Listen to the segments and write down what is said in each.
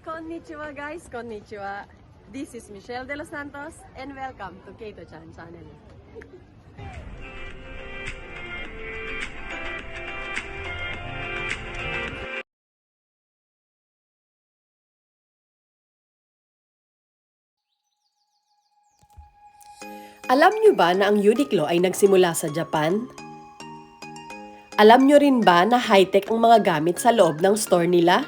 Konnichiwa guys, konnichiwa. This is Michelle de los Santos and welcome to Kato-chan channel. Alam nyo ba na ang Uniqlo ay nagsimula sa Japan? Alam nyo rin ba na high-tech ang mga gamit sa loob ng store nila?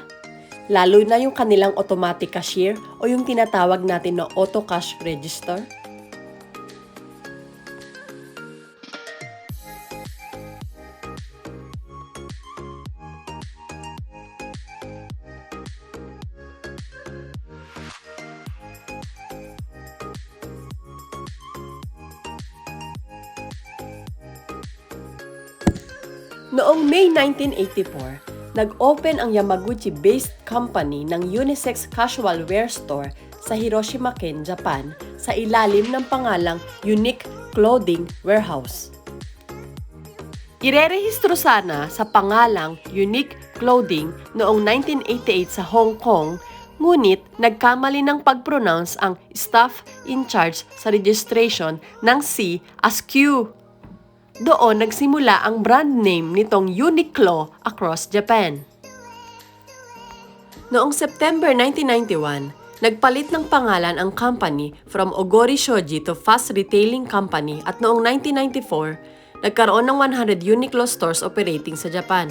Lalo na yung kanilang automatic cashier o yung tinatawag natin na auto cash register. Noong May 1984, nag-open ang Yamaguchi-based company ng unisex casual wear store sa Hiroshima-ken, Japan sa ilalim ng pangalang UNIQLO Clothing Warehouse. Irerehistro sana sa pangalang UNIQLO Clothing noong 1988 sa Hong Kong, ngunit nagkamali ng pag-pronounce ang staff in charge sa registration ng C as Q. Doon nagsimula ang brand name nitong Uniqlo across Japan. Noong September 1991, nagpalit ng pangalan ang company from Ogori Shoji to Fast Retailing Company at noong 1994, nagkaroon ng 100 Uniqlo stores operating sa Japan.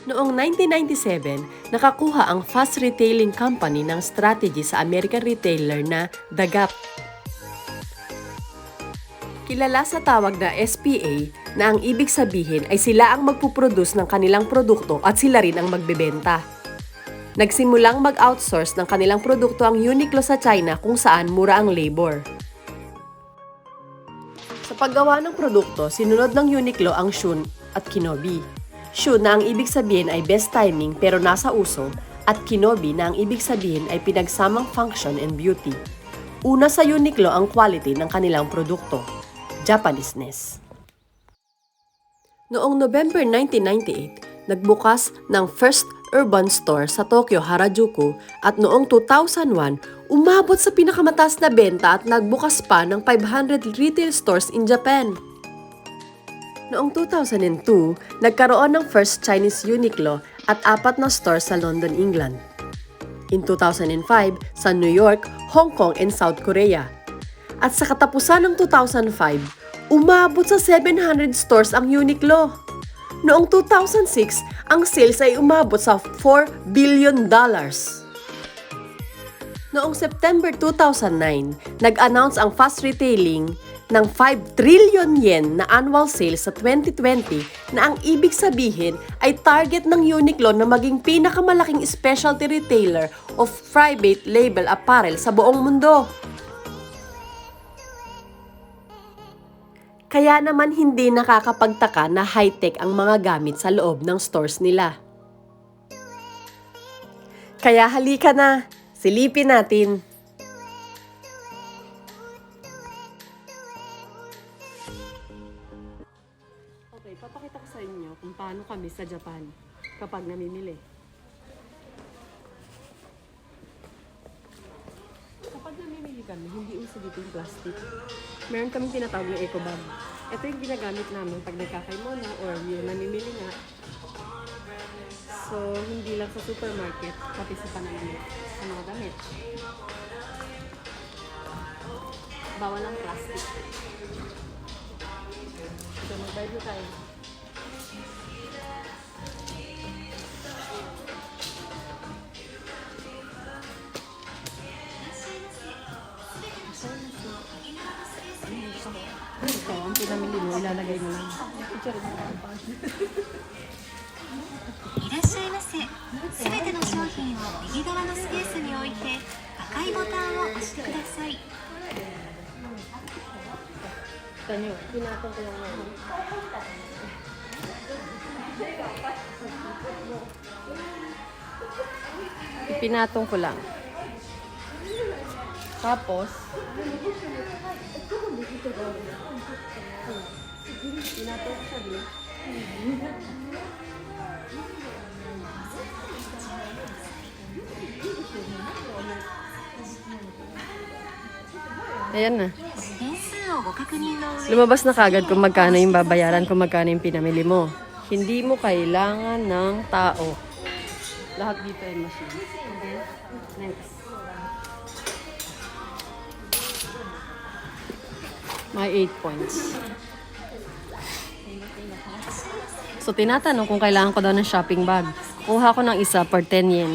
Noong 1997, nakakuha ang Fast Retailing Company ng strategy sa American retailer na The Gap. Kilala sa tawag na SPA na ang ibig sabihin ay sila ang magpuproduce ng kanilang produkto at sila rin ang magbebenta. Nagsimulang mag-outsource ng kanilang produkto ang Uniqlo sa China kung saan mura ang labor. Sa paggawa ng produkto, sinunod ng Uniqlo ang Shun at Kinobi. Shun na ang ibig sabihin ay best timing pero nasa uso at Kinobi na ang ibig sabihin ay pinagsamang function and beauty. Una sa Uniqlo ang quality ng kanilang produkto. Japaneseness. Noong November 1998, nagbukas ng first urban store sa Tokyo, Harajuku at noong 2001, umabot sa pinakamataas na benta at nagbukas pa ng 500 retail stores in Japan. Noong 2002, nagkaroon ng first Chinese Uniqlo at 4 na stores sa London, England. In 2005, sa New York, Hong Kong and South Korea. At sa katapusan ng 2005, umabot sa 700 stores ang Uniqlo. Noong 2006, ang sales ay umabot sa $4 billion. Noong September 2009, nag-announce ang Fast Retailing ng 5 trillion yen na annual sales sa 2020 na ang ibig sabihin ay target ng Uniqlo na maging pinakamalaking specialty retailer of private label apparel sa buong mundo. Kaya naman hindi nakakapagtaka na high-tech ang mga gamit sa loob ng stores nila. Kaya halika na, silipin natin. Okay, papakita ko sa inyo kung paano kami sa Japan kapag namimili. Kapag namimili kami, hindi uso dito yung plastic. Meron kaming tinatawag na eco bag. Ito yung ginagamit namin pag nagkakaimona or yung namimili nga. So, hindi lang sa supermarket, pati sa panamili. Sa mga gamit. Bawal ang plastic. So, mag-barbecue tayo. Ito, ang pinamili mo, ilalagay mo lang. いらっしゃいませ。すべての商品を右側のスペースに置いて赤いボタンを押してください。 Ito nyo, pinatong ko lang ngayon. Pinatong ko lang. Tapos, ayan na. 点数をご確認の上 Lumabas na kagad kung magkano yung babayaran, kung magkano yung pinamili mo. Hindi mo kailangan ng tao. Lahat dito ay machine. Okay? Next. May 8 points. So, tinatanong kung kailangan ko daw ng shopping bag. Kuha ko ng isa per 10 yen.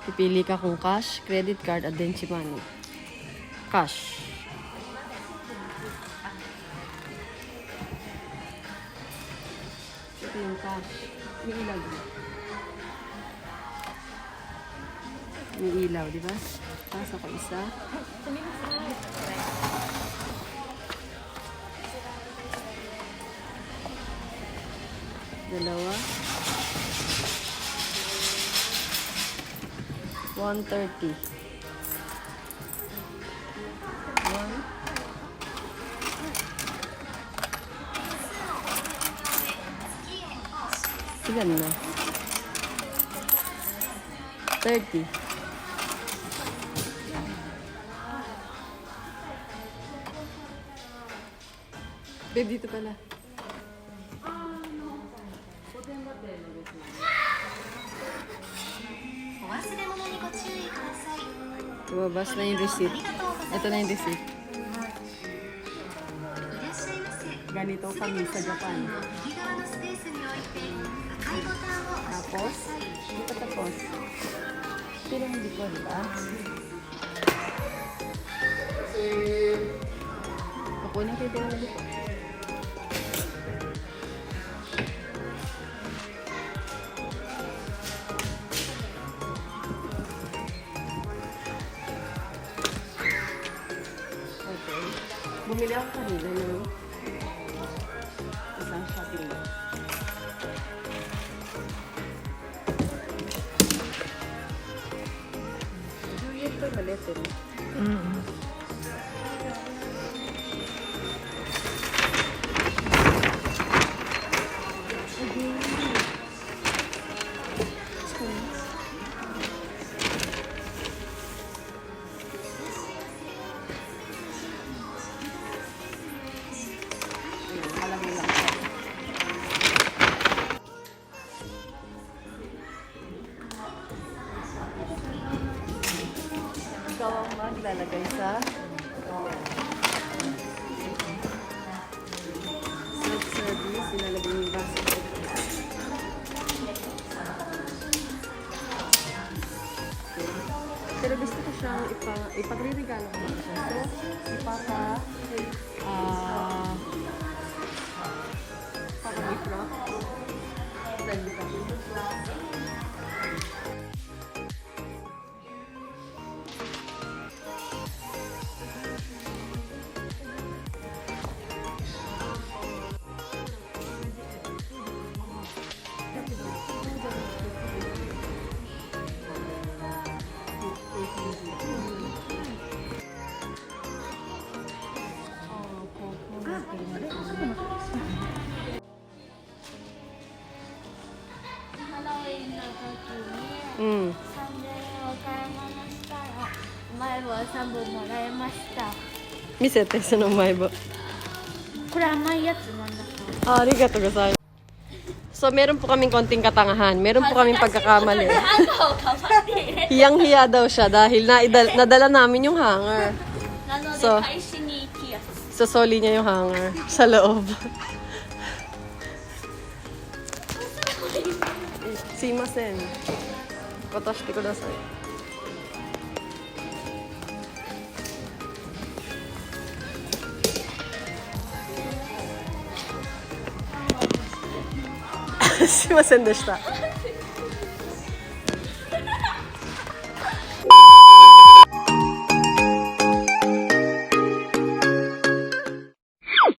Pipili ka kung cash, credit card, at denchi money. Cash. Ito yung cash. May ilaw. May ilaw, di ba? Pasa ko isa. Dalawa. 130. One. Ilan na? 30. Babe, dito pala. お忘れ物にご注意ください。 Lumabas na yung receipt. Ito na yung receipt. いらっしゃいませ。 Ganito kami sa Japan. 右側のスペースに置いて赤いボタンを押してくだ Tapos, さい。 dito tapos. Pero hindi ko, diba? Kukunin kayo din dito. Okay. Bumili ako kanina ng isang shopping bag. Ito yung maliit eh. Ikaw ang maglalagay sa self-service. Ilalagay yung basket. Pero gusto ko siyang ipagre-regalo ko na siya. So, ipaka-gift-wrap. Friendly ka. Mm. 3000円を買い物したら前は3本もらえました。 Misete sa may ba? これ甘いやつなんだか Arigato gozaimasu. So, meron po kaming konting katangahan. Meron po kaming pagkakamali. あんたをかばって入れ Hiyang-hiya daw siya dahil nadala namin yung hanger. なので So- 返しに行きやす Sosoli niya yung hanger sa loob. Simasen. Watashite kudasai. Simasen deshita.